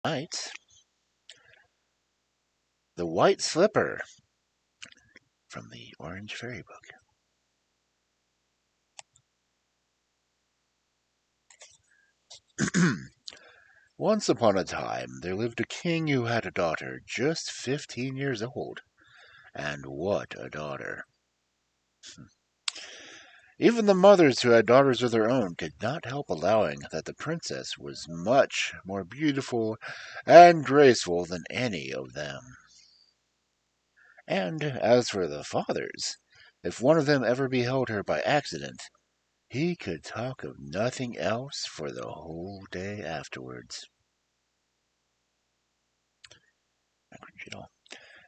Night, the White Slipper from the Orange Fairy Book. Once upon a time, there lived a king who had a daughter just 15 years old. And what a daughter! Even the mothers who had daughters of their own could not help allowing that the princess was much more beautiful and graceful than any of them. And as for the fathers, if one of them ever beheld her by accident, he could talk of nothing else for the whole day afterwards.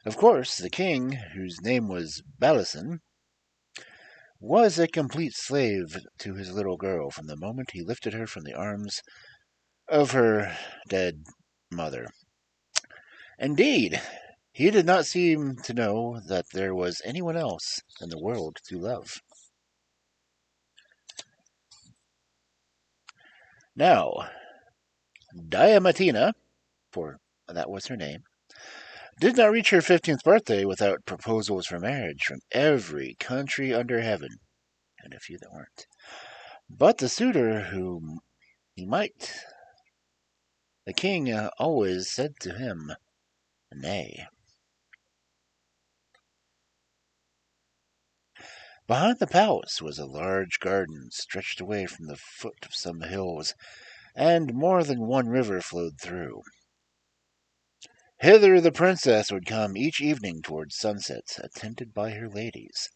Of course, the king, whose name was Bellicin, was a complete slave to his little girl from the moment he lifted her from the arms of her dead mother. Indeed, he did not seem to know that there was anyone else in the world to love. Now, Diamantina, for that was her name, did not reach her 15th birthday without proposals for marriage from every country under heaven, and a few that weren't. But the suitor whom he might, the king always said to him, nay. Behind the palace was a large garden stretched away from the foot of some hills, and more than one river flowed through. Hither the princess would come each evening towards sunset, attended by her ladies,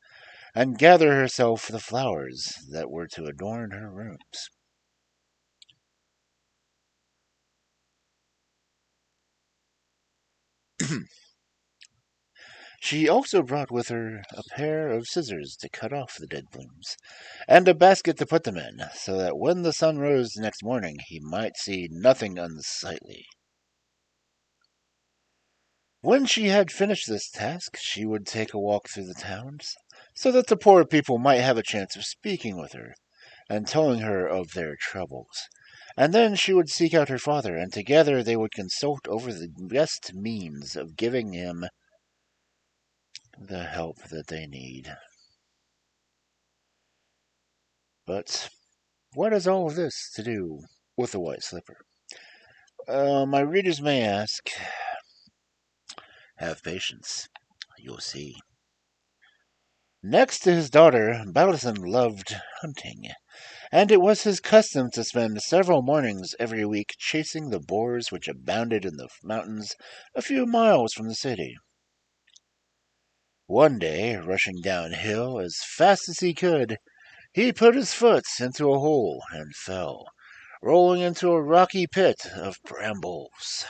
and gather herself the flowers that were to adorn her rooms. She also brought with her a pair of scissors to cut off the dead blooms, and a basket to put them in, so that when the sun rose next morning he might see nothing unsightly. When she had finished this task, she would take a walk through the towns, so that the poor people might have a chance of speaking with her and telling her of their troubles. And then she would seek out her father, and together they would consult over the best means of giving him the help that they need. But what has all of this to do with the White Slipper? My readers may ask. Have patience. You'll see. Next to his daughter, Ballison loved hunting, and it was his custom to spend several mornings every week chasing the boars which abounded in the mountains a few miles from the city. One day, rushing downhill as fast as he could, he put his foot into a hole and fell, rolling into a rocky pit of brambles.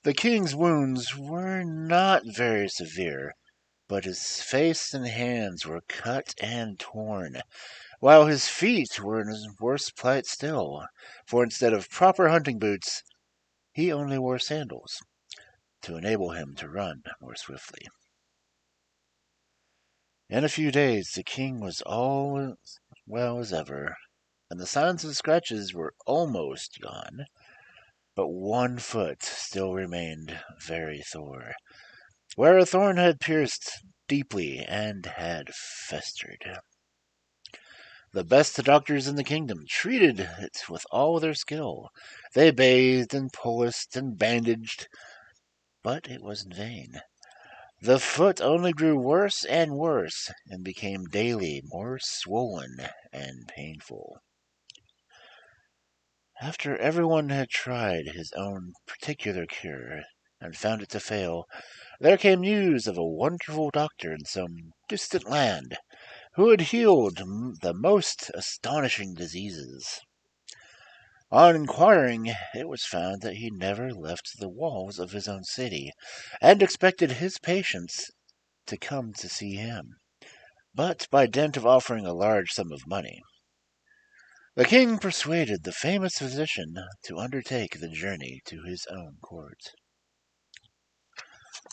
The king's wounds were not very severe, but his face and hands were cut and torn, while his feet were in a worse plight still, for instead of proper hunting boots, he only wore sandals to enable him to run more swiftly. In a few days, the king was all as well as ever, and the signs of scratches were almost gone, but one foot still remained very sore, where a thorn had pierced deeply and had festered. The best doctors in the kingdom treated it with all their skill. They bathed and policed and bandaged, but it was in vain. The foot only grew worse and worse, and became daily more swollen and painful. After everyone had tried his own particular cure and found it to fail, there came news of a wonderful doctor in some distant land who had healed the most astonishing diseases. On inquiring, it was found that he never left the walls of his own city, and expected his patients to come to see him. But by dint of offering a large sum of money, the king persuaded the famous physician to undertake the journey to his own court.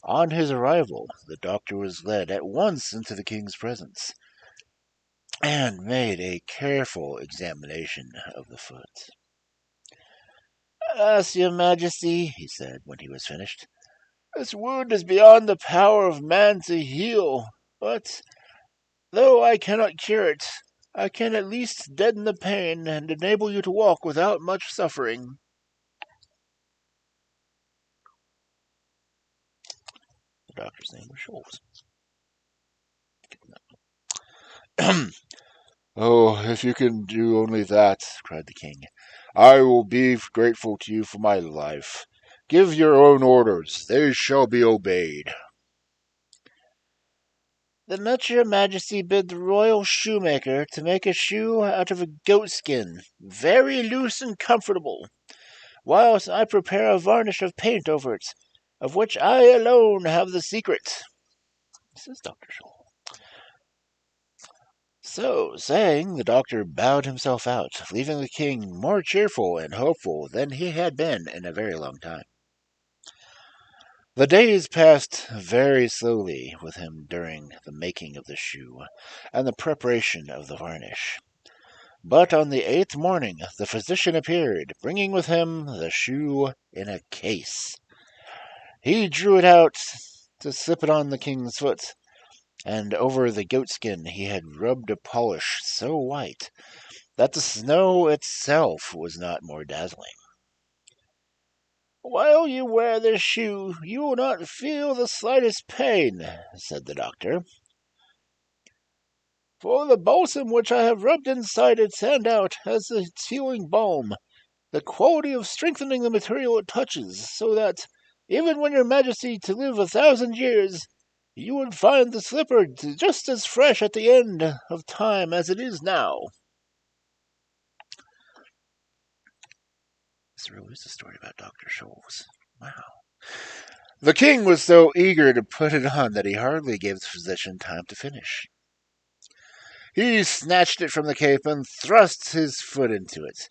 On his arrival, the doctor was led at once into the king's presence, and made a careful examination of the foot. Alas, your majesty, he said when he was finished, this wound is beyond the power of man to heal, but though I cannot cure it, I can at least deaden the pain and enable you to walk without much suffering. The doctor's name was Scholes. Oh, if you can do only that, cried the king, I will be grateful to you for my life. Give your own orders, they shall be obeyed. Then let your majesty bid the royal shoemaker to make a shoe out of a goat skin, very loose and comfortable, whilst I prepare a varnish of paint over it, of which I alone have the secret. This is Dr. Scholl. So saying, the doctor bowed himself out, leaving the king more cheerful and hopeful than he had been in a very long time. The days passed very slowly with him during the making of the shoe and the preparation of the varnish. But on the 8th morning the physician appeared, bringing with him the shoe in a case. He drew it out to slip it on the king's foot, and over the goatskin he had rubbed a polish so white that the snow itself was not more dazzling. While you wear this shoe, you will not feel the slightest pain, said the doctor. For the balsam which I have rubbed inside it and out has its healing balm, the quality of strengthening the material it touches, so that, even when your majesty to live 1,000 years, you would find the slipper just as fresh at the end of time as it is now. This really is a story about Dr. Scholes. Wow. The king was so eager to put it on that he hardly gave the physician time to finish. He snatched it from the cape and thrust his foot into it,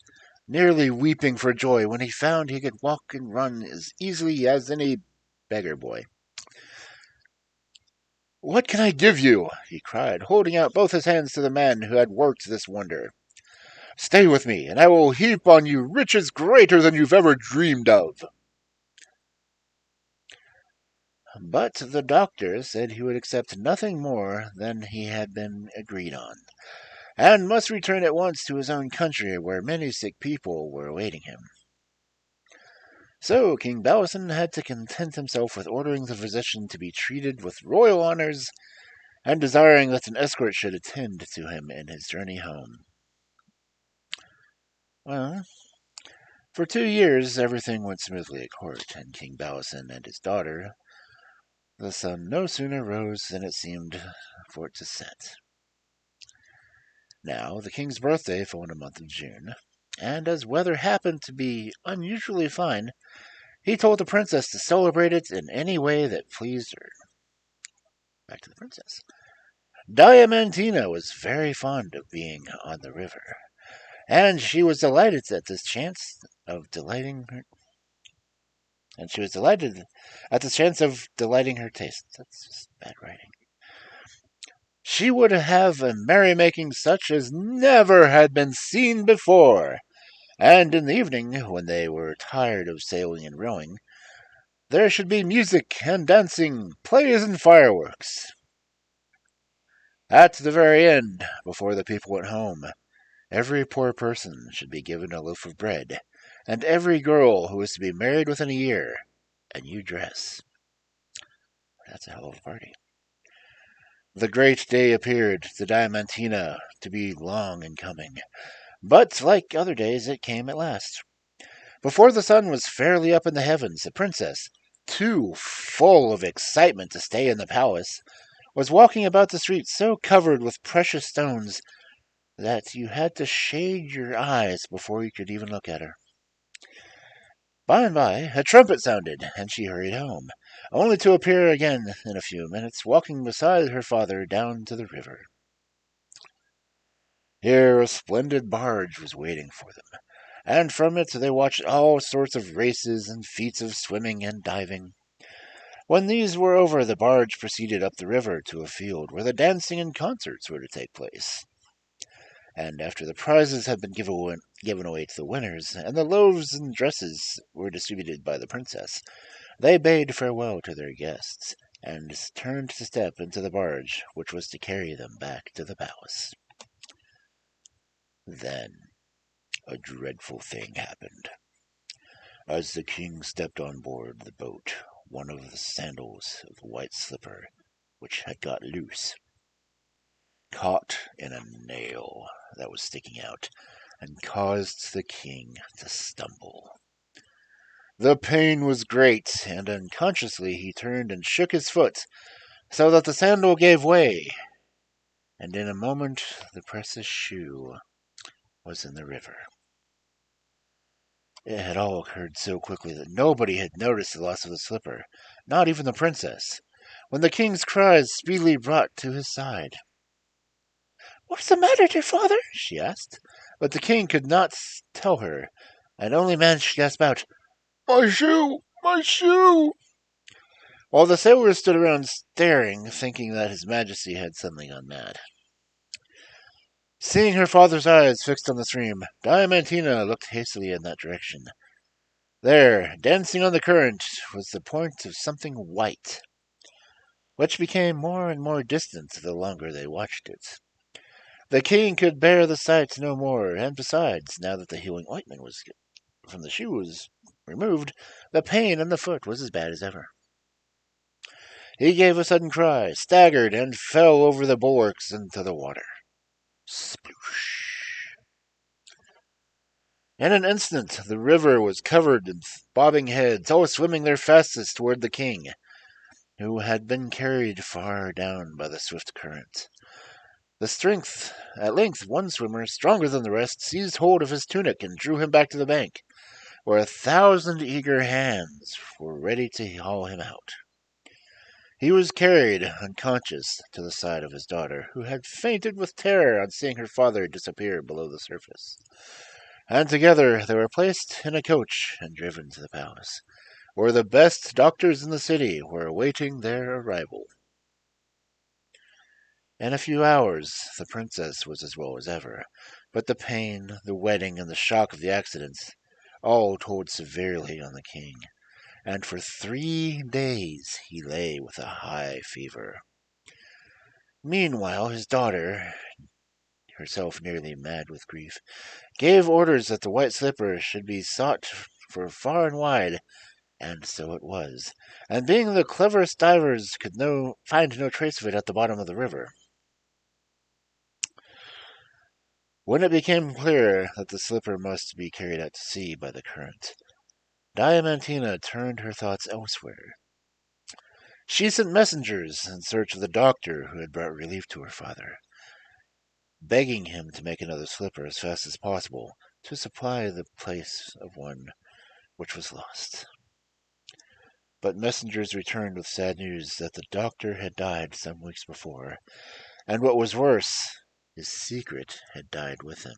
nearly weeping for joy when he found he could walk and run as easily as any beggar boy. What can I give you? He cried, holding out both his hands to the man who had worked this wonder. Stay with me, and I will heap on you riches greater than you've ever dreamed of. But the doctor said he would accept nothing more than he had been agreed on, and must return at once to his own country, where many sick people were awaiting him. So King Bellicin had to content himself with ordering the physician to be treated with royal honors, and desiring that an escort should attend to him in his journey home. Well, for 2 years everything went smoothly at court, and King Bellicin and his daughter, the sun no sooner rose than it seemed for it to set. Now, the king's birthday fell in the month of June, and as weather happened to be unusually fine, he told the princess to celebrate it in any way that pleased her. Back to the princess. Diamantina was very fond of being on the river, and she was delighted at this chance of delighting her. And she was delighted at the chance of delighting her taste. That's just bad writing. She would have a merrymaking such as never had been seen before, and in the evening, when they were tired of sailing and rowing, there should be music and dancing, plays and fireworks. At the very end, before the people went home, every poor person should be given a loaf of bread, and every girl who is to be married within a year a new dress. That's a hell of a party. The great day appeared to Diamantina to be long in coming, but like other days it came at last. Before the sun was fairly up in the heavens, the princess, too full of excitement to stay in the palace, was walking about the streets so covered with precious stones that you had to shade your eyes before you could even look at her. By and by, a trumpet sounded, and she hurried home, only to appear again in a few minutes, walking beside her father down to the river. Here a splendid barge was waiting for them, and from it they watched all sorts of races and feats of swimming and diving. When these were over, the barge proceeded up the river to a field where the dancing and concerts were to take place. And after the prizes had been given away to the winners, and the loaves and dresses were distributed by the princess, they bade farewell to their guests, and turned to step into the barge which was to carry them back to the palace. Then a dreadful thing happened. As the king stepped on board the boat, one of the sandals of the white slipper, which had got loose, caught in a nail that was sticking out, and caused the king to stumble. The pain was great, and unconsciously he turned and shook his foot, so that the sandal gave way, and in a moment the precious shoe was in the river. It had all occurred so quickly that nobody had noticed the loss of the slipper, not even the princess, when the king's cries speedily brought to his side. "What is the matter, dear father?" she asked, but the king could not tell her, and only managed to gasp out, "My shoe! My shoe!" while the sailors stood around staring, thinking that his majesty had suddenly gone mad. Seeing her father's eyes fixed on the stream, Diamantina looked hastily in that direction. There, dancing on the current, was the point of something white, which became more and more distant the longer they watched it. The king could bear the sight no more, and besides, now that the healing ointment from the shoe was removed, the pain in the foot was as bad as ever. He gave a sudden cry, staggered, and fell over the bulwarks into the water. Sploosh! In an instant, the river was covered in bobbing heads, all swimming their fastest toward the king, who had been carried far down by the swift current. At length, one swimmer, stronger than the rest, seized hold of his tunic and drew him back to the bank, where 1,000 eager hands were ready to haul him out. He was carried, unconscious, to the side of his daughter, who had fainted with terror on seeing her father disappear below the surface. And together they were placed in a coach and driven to the palace, where the best doctors in the city were awaiting their arrival. In a few hours the princess was as well as ever, but the pain, the wetting, and the shock of the accidents all told severely on the king, and for 3 days he lay with a high fever. Meanwhile his daughter, herself nearly mad with grief, gave orders that the white slipper should be sought for far and wide, and so it was, and being the cleverest divers could find no trace of it at the bottom of the river. When it became clear that the slipper must be carried out to sea by the current, Diamantina turned her thoughts elsewhere. She sent messengers in search of the doctor who had brought relief to her father, begging him to make another slipper as fast as possible to supply the place of one which was lost. But messengers returned with sad news that the doctor had died some weeks before, and what was worse, his secret had died with him.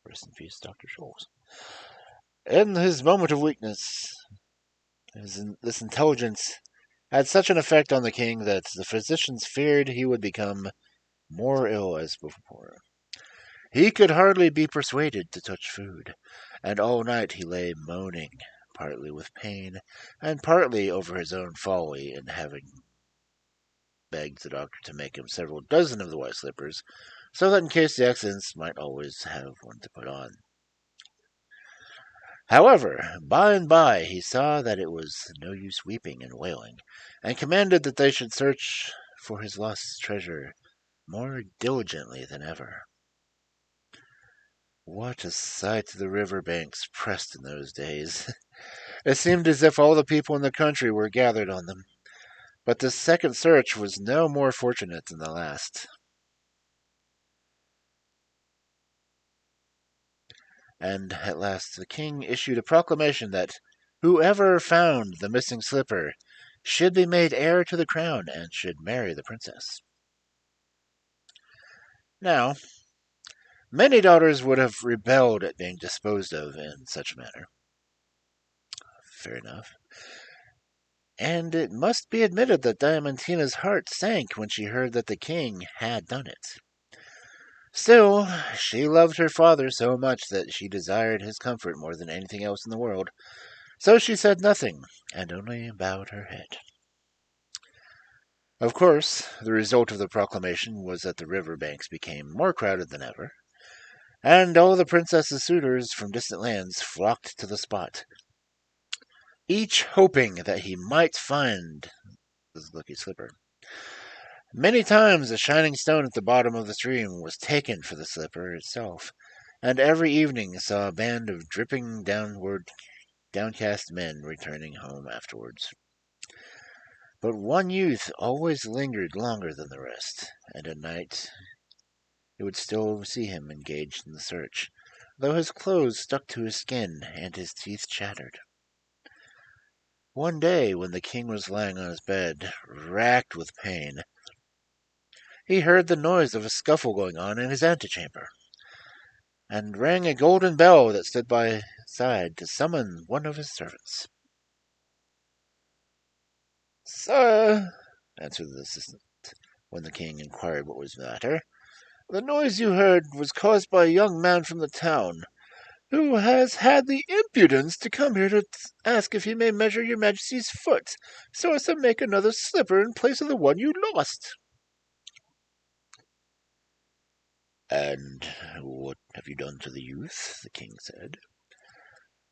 Rest in peace, Dr. Scholes. In his moment of weakness, this intelligence had such an effect on the king that the physicians feared he would become more ill as before. He could hardly be persuaded to touch food, and all night he lay moaning, partly with pain, and partly over his own folly in having begged the doctor to make him several dozen of the white slippers, so that in case the accidents might always have one to put on. However, by and by he saw that it was no use weeping and wailing, and commanded that they should search for his lost treasure more diligently than ever. What a sight the river banks pressed in those days! It seemed as if all the people in the country were gathered on them. But this second search was no more fortunate than the last. And at last the king issued a proclamation that whoever found the missing slipper should be made heir to the crown and should marry the princess. Now, many daughters would have rebelled at being disposed of in such a manner. Fair enough. And it must be admitted that Diamantina's heart sank when she heard that the king had done it. Still, she loved her father so much that she desired his comfort more than anything else in the world, so she said nothing, and only bowed her head. Of course, the result of the proclamation was that the river banks became more crowded than ever, and all the princess's suitors from distant lands flocked to the spot, each hoping that he might find his lucky slipper. Many times the shining stone at the bottom of the stream was taken for the slipper itself, and every evening saw a band of dripping downcast men returning home afterwards. But one youth always lingered longer than the rest, and at night you would still see him engaged in the search, though his clothes stuck to his skin and his teeth chattered. One day, when the king was lying on his bed, racked with pain, he heard the noise of a scuffle going on in his antechamber, and rang a golden bell that stood by his side to summon one of his servants. "Sire," answered the assistant, when the king inquired what was the matter, "the noise you heard was caused by a young man from the town, who has had the impudence to come here to ask if he may measure your Majesty's foot, so as to make another slipper in place of the one you lost." "And what have you done to the youth?" the king said.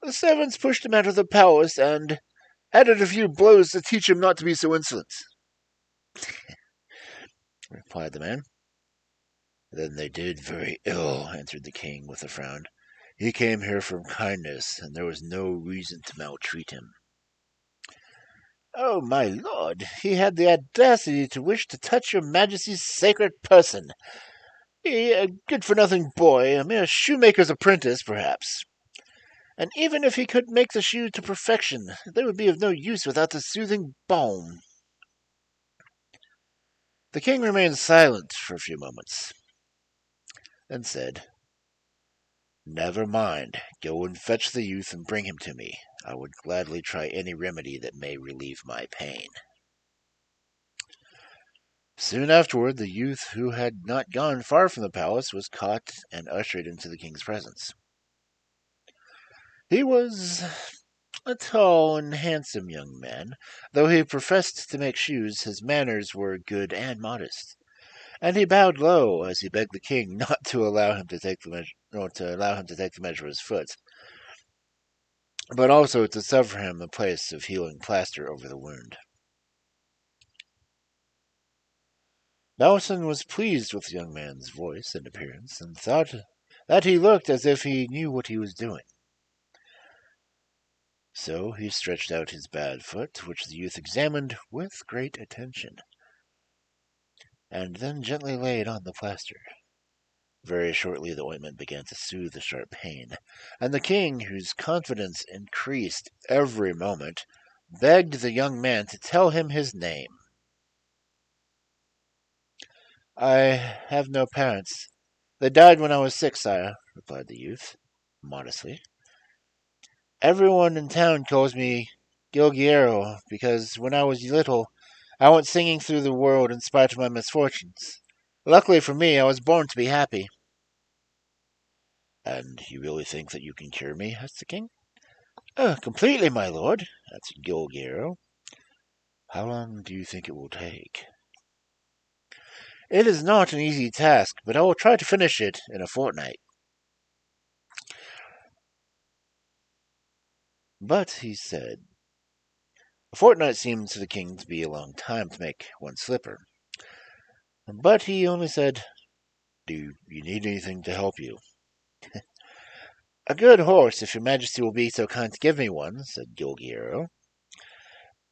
"The servants pushed him out of the palace, and added a few blows to teach him not to be so insolent," replied the man. "Then they did very ill," answered the king with a frown. "He came here from kindness, and there was no reason to maltreat him." "Oh, my lord, he had the audacity to wish to touch your Majesty's sacred person. He, a good-for-nothing boy, a mere shoemaker's apprentice, perhaps. And even if he could make the shoe to perfection, they would be of no use without the soothing balm." The king remained silent for a few moments, then said, "Never mind. Go and fetch the youth and bring him to me. I would gladly try any remedy that may relieve my pain." Soon afterward, the youth, who had not gone far from the palace, was caught and ushered into the king's presence. He was a tall and handsome young man. Though he professed to make shoes, his manners were good and modest, and he bowed low as he begged the king not to allow him to take the measure, or to allow him to take the measure of his foot, but also to suffer him a place of healing plaster over the wound. Nelson was pleased with the young man's voice and appearance, and thought that he looked as if he knew what he was doing. So he stretched out his bad foot, which the youth examined with great attention, and then gently laid on the plaster. Very shortly the ointment began to soothe the sharp pain, and the king, whose confidence increased every moment, begged the young man to tell him his name. "I have no parents. They died when I was 6, sire," replied the youth, modestly. "Everyone in town calls me Gilguero, because when I was little I went singing through the world in spite of my misfortunes. Luckily for me, I was born to be happy." "And you really think that you can cure me?" asked the king. "Completely, my lord," answered Gilguero. "How long do you think it will take?" "It is not an easy task, but I will try to finish it in a fortnight." "But," he said, a fortnight seemed to the king to be a long time to make one slipper. But he only said, "Do you need anything to help you?" "A good horse, if your majesty will be so kind to give me one," said Gilguero.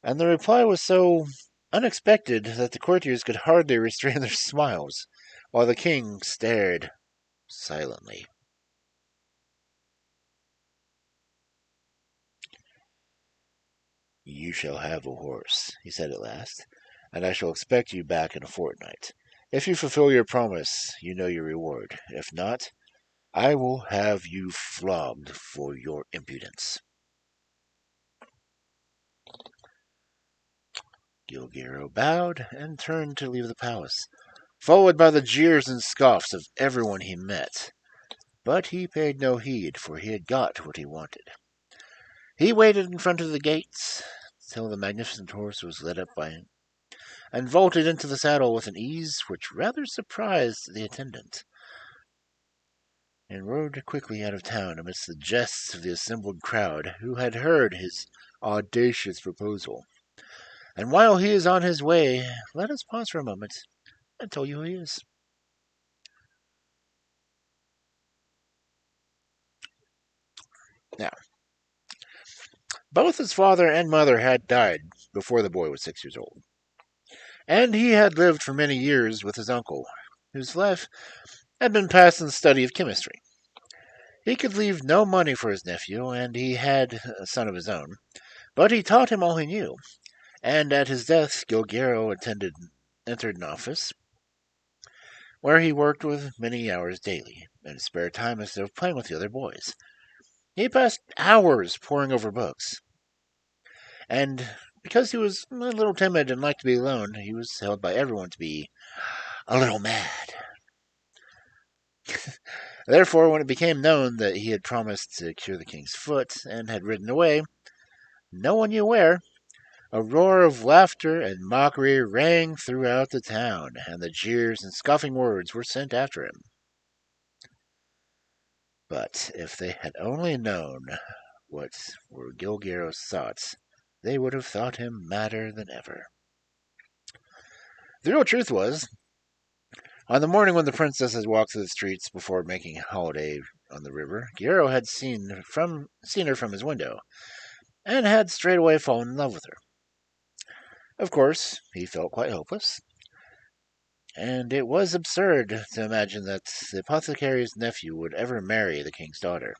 And the reply was so unexpected that the courtiers could hardly restrain their smiles, while the king stared silently. "You shall have a horse," he said at last, "and I shall expect you back in a fortnight. If you fulfill your promise, you know your reward. If not, I will have you flogged for your impudence." Gilguero bowed and turned to leave the palace, followed by the jeers and scoffs of everyone he met. But he paid no heed, for he had got what he wanted. He waited in front of the gates till the magnificent horse was led up by him, and vaulted into the saddle with an ease which rather surprised the attendant, and rode quickly out of town amidst the jests of the assembled crowd, who had heard his audacious proposal. And while he is on his way, let us pause for a moment and tell you who he is. Now, both his father and mother had died before the boy was 6 years old, and he had lived for many years with his uncle, whose life had been passed in the study of chemistry. He could leave no money for his nephew, and he had a son of his own, but he taught him all he knew, and at his death Gilguero entered an office where he worked with many hours daily, in his spare time instead of playing with the other boys. He passed hours poring over books, and because he was a little timid and liked to be alone, he was held by everyone to be a little mad. Therefore, when it became known that he had promised to cure the king's foot and had ridden away, no one knew where, a roar of laughter and mockery rang throughout the town, and the jeers and scoffing words were sent after him. But if they had only known what were Gilguero's thoughts, they would have thought him madder than ever. The real truth was, on the morning when the princess had walked through the streets before making holiday on the river, Gilguero had seen her from his window, and had straightway fallen in love with her. Of course, he felt quite hopeless, and it was absurd to imagine that the apothecary's nephew would ever marry the king's daughter.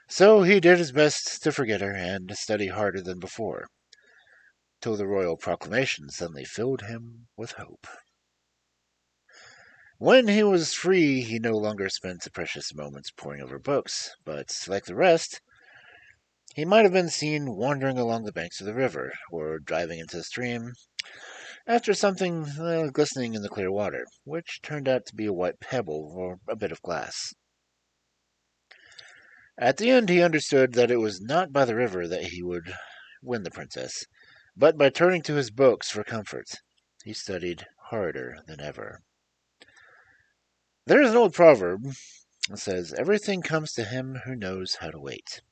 So he did his best to forget her and study harder than before, till the royal proclamation suddenly filled him with hope. When he was free, he no longer spent the precious moments poring over books, but, like the rest, he might have been seen wandering along the banks of the river, or driving into the stream, after something glistening in the clear water, which turned out to be a white pebble or a bit of glass. At the end, he understood that it was not by the river that he would win the princess, but by turning to his books for comfort. He studied harder than ever. There is an old proverb that says, "Everything comes to him who knows how to wait."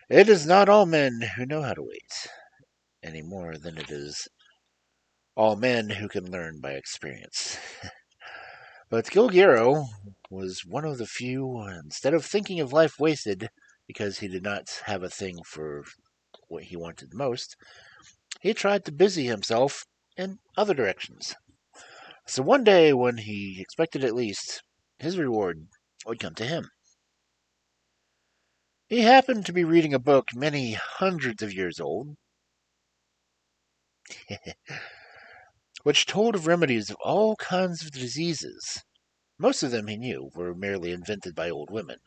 It is not all men who know how to wait, any more than it is all men who can learn by experience. But Gilguero was one of the few, instead of thinking of life wasted because he did not have a thing for what he wanted most, he tried to busy himself in other directions. So one day, when he expected it least, his reward would come to him. He happened to be reading a book many hundreds of years old, which told of remedies of all kinds of diseases. Most of them, he knew, were merely invented by old women,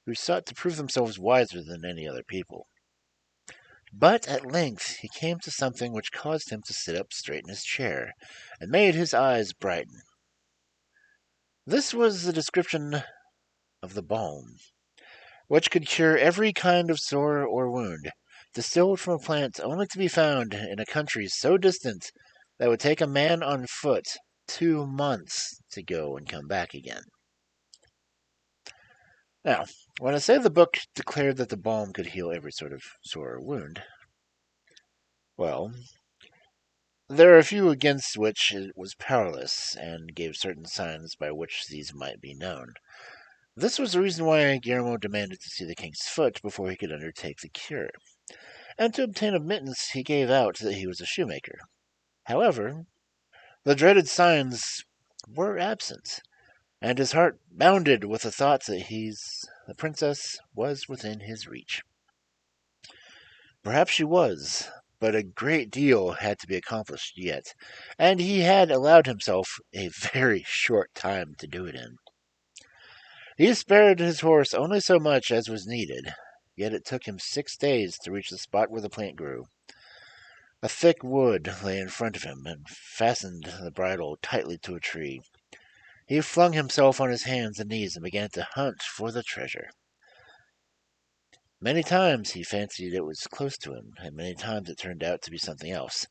who sought to prove themselves wiser than any other people. But at length he came to something which caused him to sit up straight in his chair, and made his eyes brighten. This was the description of the balm, which could cure every kind of sore or wound, distilled from a plant only to be found in a country so distant that it would take a man on foot 2 months to go and come back again. Now, when I say the book declared that the balm could heal every sort of sore or wound, well, there are a few against which it was powerless, and gave certain signs by which these might be known. This was the reason why Guillermo demanded to see the king's foot before he could undertake the cure, and to obtain admittance he gave out that he was a shoemaker. However, the dreaded signs were absent, and his heart bounded with the thought that the princess was within his reach. Perhaps she was, but a great deal had to be accomplished yet, and he had allowed himself a very short time to do it in. He spared his horse only so much as was needed, yet it took him 6 days to reach the spot where the plant grew. A thick wood lay in front of him, and fastened the bridle tightly to a tree. He flung himself on his hands and knees and began to hunt for the treasure. Many times he fancied it was close to him, and many times it turned out to be something else.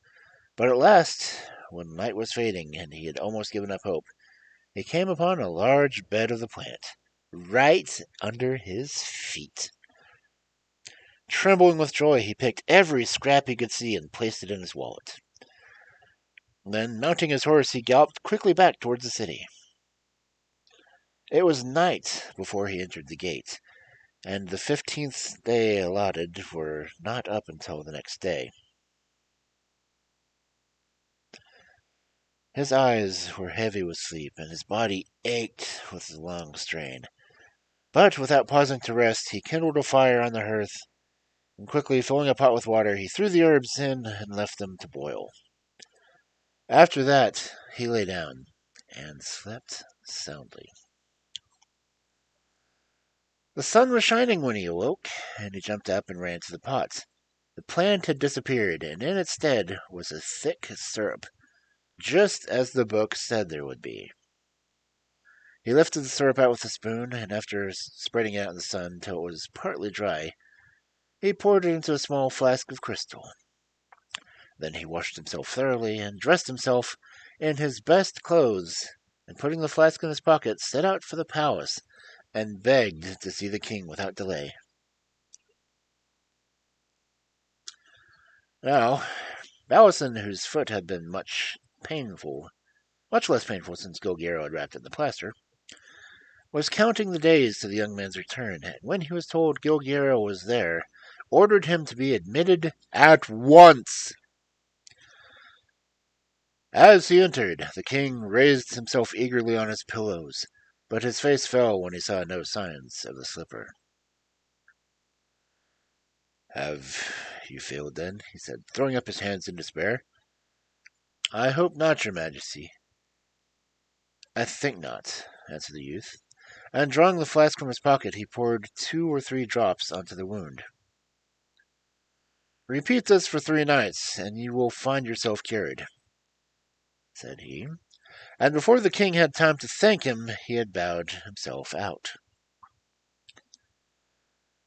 But at last, when night was fading and he had almost given up hope, he came upon a large bed of the plant, right under his feet. Trembling with joy, he picked every scrap he could see and placed it in his wallet. Then, mounting his horse, he galloped quickly back towards the city. It was night before he entered the gate, and the 15th day allotted were not up until the next day. His eyes were heavy with sleep, and his body ached with the long strain. But without pausing to rest, he kindled a fire on the hearth, and quickly filling a pot with water, he threw the herbs in and left them to boil. After that, he lay down and slept soundly. The sun was shining when he awoke, and he jumped up and ran to the pot. The plant had disappeared, and in its stead was a thick syrup, just as the book said there would be. He lifted the syrup out with a spoon, and after spreading it out in the sun until it was partly dry, he poured it into a small flask of crystal. Then he washed himself thoroughly and dressed himself in his best clothes, and putting the flask in his pocket, set out for the palace and begged to see the king without delay. Now, Ballison, whose foot had been much less painful since Gilgaro had wrapped it in the plaster, was counting the days to the young man's return, and when he was told Gilgaro was there, ordered him to be admitted at once. As he entered, the king raised himself eagerly on his pillows, but his face fell when he saw no signs of the slipper. "Have you failed, then?" he said, throwing up his hands in despair. "I hope not, your majesty." "I think not," answered the youth, and drawing the flask from his pocket, he poured 2 or 3 drops onto the wound. "Repeat this for 3 nights, and you will find yourself cured," said he, and before the king had time to thank him, he had bowed himself out.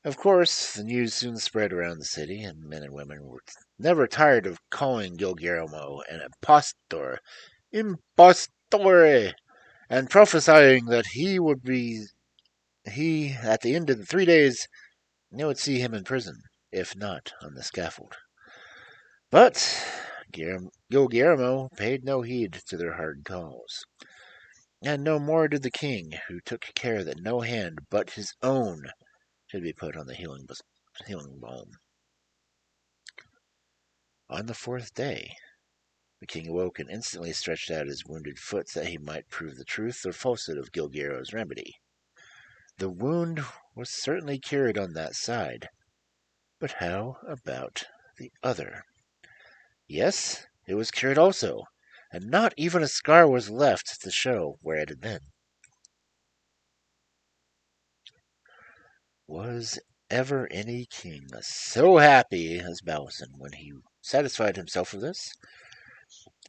Of course, the news soon spread around the city, and men and women were never tired of calling Gilgueramo an impostore, and prophesying that at the end of the 3 days, they would see him in prison, if not on the scaffold. But Gilgueramo paid no heed to their hard calls, and no more did the king, who took care that no hand but his own should be put on the healing balm. On the 4th day, the king awoke and instantly stretched out his wounded foot that he might prove the truth or falsehood of Gilguero's remedy. The wound was certainly cured on that side, but how about the other? Yes, it was cured also, and not even a scar was left to show where it had been. Was ever any king so happy as Bowson when he satisfied himself of this?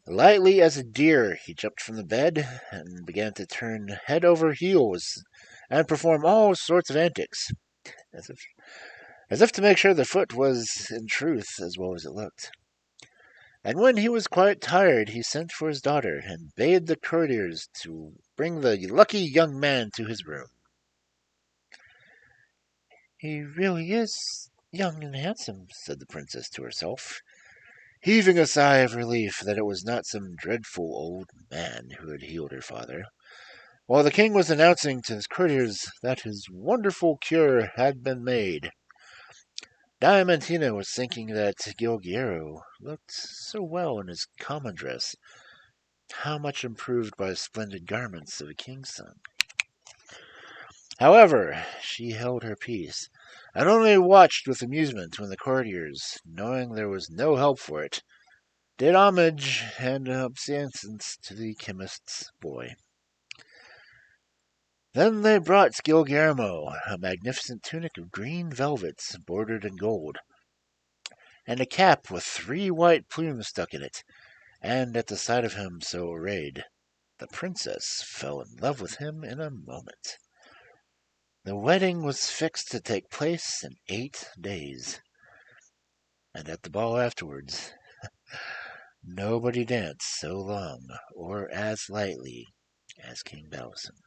Lightly as a deer, he jumped from the bed and began to turn head over heels and perform all sorts of antics, as if to make sure the foot was in truth as well as it looked. And when he was quite tired, he sent for his daughter and bade the courtiers to bring the lucky young man to his room. "He really is young and handsome," said the princess to herself, heaving a sigh of relief that it was not some dreadful old man who had healed her father, while the king was announcing to his courtiers that his wonderful cure had been made. Diamantina was thinking that Gilguero looked so well in his common dress, how much improved by the splendid garments of a king's son. However, she held her peace, and only watched with amusement when the courtiers, knowing there was no help for it, did homage and obeisance to the chemist's boy. Then they brought Gilgueramo a magnificent tunic of green velvet bordered in gold. and a cap with 3 white plumes stuck in it, and at the sight of him so arrayed, the princess fell in love with him in a moment. The wedding was fixed to take place in 8 days, and at the ball afterwards, nobody danced so long or as lightly as King Bellicent.